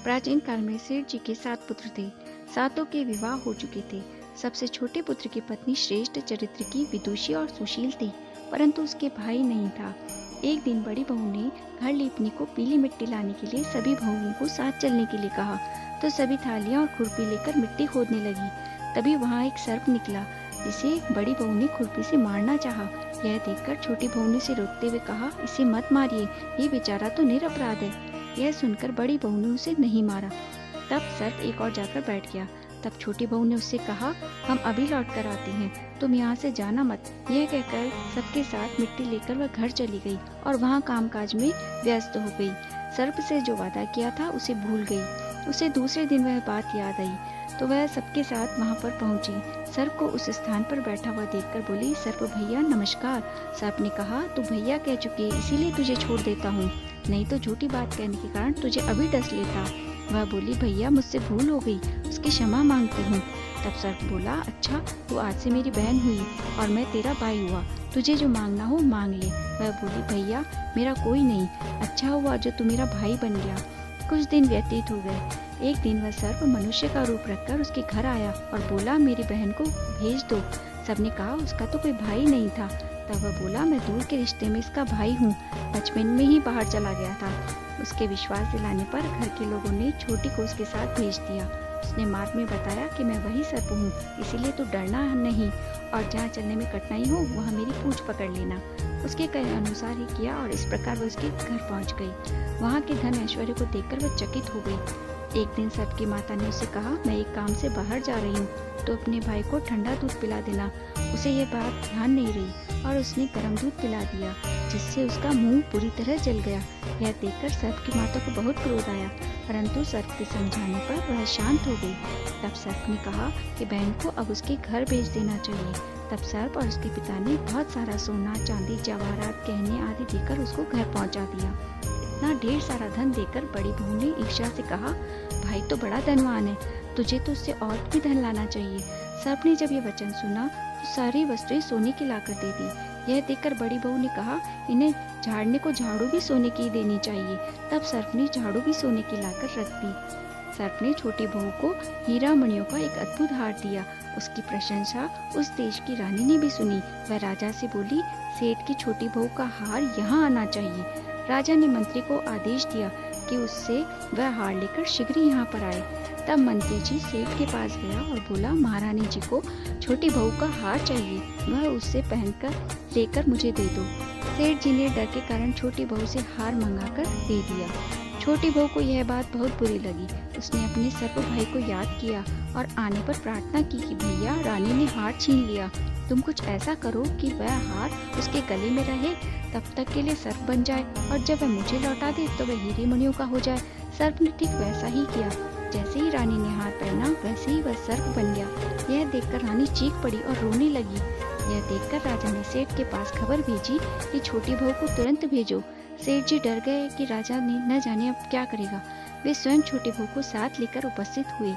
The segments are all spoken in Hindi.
प्राचीन काल में सेठ जी के 7 पुत्र थे। सातों के विवाह हो चुके थे। सबसे छोटे पुत्र की पत्नी श्रेष्ठ चरित्र की, विदुषी और सुशील थी, परंतु उसके भाई नहीं था। एक दिन बड़ी बहू ने घर लीपने को पीली मिट्टी लाने के लिए सभी बहुओं को साथ चलने के लिए कहा, तो सभी थालियां और खुरपी लेकर मिट्टी खोदने लगी। तभी वहां एक सर्प निकला, जिसे बड़ी बहू ने खुरपी से मारना चाहा। यह देखकर छोटी बहू ने उसे रोकते हुए कहा, इसे मत मारिए, ये बेचारा तो निरपराध है। यह सुनकर बड़ी बहू ने उसे नहीं मारा। तब सर्प एक और जाकर बैठ गया। तब छोटी बहू ने उससे कहा, हम अभी लौट कर आते हैं, तुम यहाँ से जाना मत। यह कहकर सबके साथ मिट्टी लेकर वह घर चली गई और वहाँ कामकाज में व्यस्त हो गई। सर्प से जो वादा किया था उसे भूल गई। उसे दूसरे दिन वह बात याद आई, तो वह सबके साथ वहाँ पर पहुंची। सर्प को उस स्थान पर बैठा हुआ देखकर बोली, सर्प भैया नमस्कार। सर्प ने कहा, तू भैया कह चुकी है, इसीलिए तुझे छोड़ देता हूँ, नहीं तो झूठी बात कहने के कारण तुझे अभी डस लेता। वह बोली, भैया मुझसे भूल हो गई, उसकी क्षमा मांगती हूँ। तब सर्प बोला, अच्छा तू आज से मेरी बहन हुई और मैं तेरा भाई हुआ, तुझे जो मांगना हो मांग ले। वह बोली, भैया मेरा कोई नहीं, अच्छा हुआ जो तू मेरा भाई बन गया। कुछ दिन व्यतीत हो गए। एक दिन वह सर्प मनुष्य का रूप रखकर उसके घर आया और बोला, मेरी बहन को भेज दो। सबने कहा, उसका तो कोई भाई नहीं था। तब वह बोला, मैं दूर के रिश्ते में इसका भाई हूँ, बचपन में ही बाहर चला गया था। उसके विश्वास दिलाने पर घर के लोगों ने छोटी को उसके साथ भेज दिया। उसने मार्ग में बताया कि मैं वही सर्प हूँ, इसीलिए तो डरना नहीं, और जहाँ चलने में कठिनाई हो वहाँ मेरी पूंछ पकड़ लेना। उसके कहे अनुसार ही किया और इस प्रकार वो उसके घर पहुँच गई। वहाँ के धन ऐश्वर्य को देखकर वह चकित हो गई। एक दिन सर्प की माता ने उसे कहा, मैं एक काम से बाहर जा रही हूँ, तो अपने भाई को ठंडा दूध पिला देना। उसे ये बात ध्यान नहीं रही और उसने गर्म दूध पिला दिया, जिससे उसका मुंह पूरी तरह जल गया। यह देखकर सर्प की माता को बहुत क्रोध आया, परंतु सर्प के समझाने पर वह शांत हो गई। तब सर्प ने कहा कि बहन को अब उसके घर भेज देना चाहिए। तब सर्प और उसके पिता ने बहुत सारा सोना, चांदी, जवाहरात, गहने आदि देकर उसको घर पहुंचा दिया। इतना ढेर सारा धन देकर बड़ी बहू ने ईर्ष्या से कहा, भाई तो बड़ा धनवान है, तुझे तो उससे और भी धन लाना चाहिए। सर्प ने जब ये वचन सुना तो सारी वस्तुएं सोने की लाकर दे दी। यह देखकर बड़ी बहू ने कहा, इन्हें झाड़ने को झाड़ू भी सोने की देनी चाहिए। तब सर्प ने झाड़ू भी सोने की लाकर रख दी। सर्प ने छोटी बहू को हीरा मणियों का एक अद्भुत हार दिया। उसकी प्रशंसा उस देश की रानी ने भी सुनी। वह राजा से बोली, सेठ की छोटी बहू का हार यहाँ आना चाहिए। राजा ने मंत्री को आदेश दिया कि उससे वह हार लेकर शीघ्र यहाँ पर आए। तब मंत्री जी सेठ के पास गया और बोला, महारानी जी को छोटी बहू का हार चाहिए, वह उससे पहनकर लेकर मुझे दे दो। सेठ जी ने डर के कारण छोटी बहू से हार मंगाकर दे दिया। छोटी बहू को यह बात बहुत बुरी लगी। उसने अपने सर्प भाई को याद किया और आने पर प्रार्थना की कि भैया, रानी ने हार छीन लिया, तुम कुछ ऐसा करो कि वह हार उसके गले में रहे, तब तक के लिए सर्प बन जाए, और जब वह मुझे लौटा दे तो वह हीरे मणियों का हो जाए। सर्प ने ठीक वैसा ही किया। जैसे ही रानी ने हार पहना, वैसे ही वह सर्प बन गया। यह देखकर रानी चीख पड़ी और रोने लगी। यह देखकर राजा ने सेठ के पास खबर भेजी कि छोटी बहू को तुरंत भेजो। सेठ जी डर गए कि राजा ने न जाने अब क्या करेगा। वे स्वयं छोटी बहू को साथ लेकर उपस्थित हुए।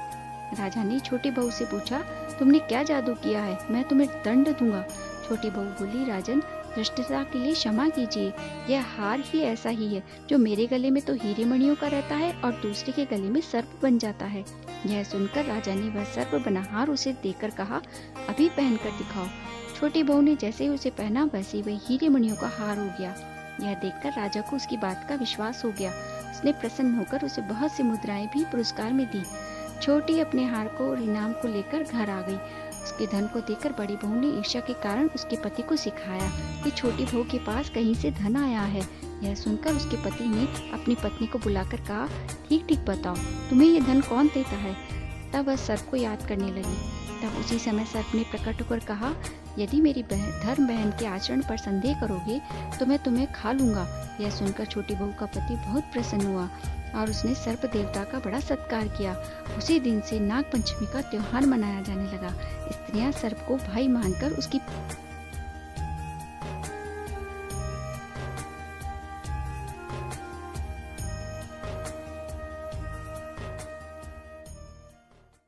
राजा ने छोटी बहू से पूछा, तुमने क्या जादू किया है, मैं तुम्हें दंड दूंगा। छोटी बहू बोली, राजन, धृष्टता के लिए क्षमा कीजिए, यह हार ही ऐसा ही है, जो मेरे गले में तो हीरे मणियों का रहता है और दूसरे के गले में सर्प बन जाता है। यह सुनकर राजा ने वह सर्प बना हार उसे देकर कहा, अभी पहन कर दिखाओ। छोटी बहू ने जैसे ही उसे पहना, वैसे वह हीरे मणियों का हार हो गया। यह देखकर राजा को उसकी बात का विश्वास हो गया। उसने प्रसन्न होकर उसे बहुत सी मुद्राएं भी पुरस्कार में दी। छोटी अपने हार को और इनाम को लेकर घर आ गई। उसके धन को देखकर बड़ी बहू ने ईर्ष्या के कारण उसके पति को सिखाया कि छोटी बहू के पास कहीं से धन आया है। यह सुनकर उसके पति ने अपनी पत्नी को बुलाकर कहा, ठीक ठीक बताओ, तुम्हें ये धन कौन देता है। तब वह सर्प को याद करने लगी। तब उसी समय सर्प ने प्रकट होकर कहा, यदि मेरी धर्म बहन के आचरण पर संदेह करोगे तो मैं तुम्हें खा लूंगा। यह सुनकर छोटी बहू का पति बहुत प्रसन्न हुआ और उसने सर्प देवता का बड़ा सत्कार किया। उसी दिन से नाग पंचमी का त्योहार मनाया जाने लगा। स्त्रियां सर्प को भाई मानकर उसकी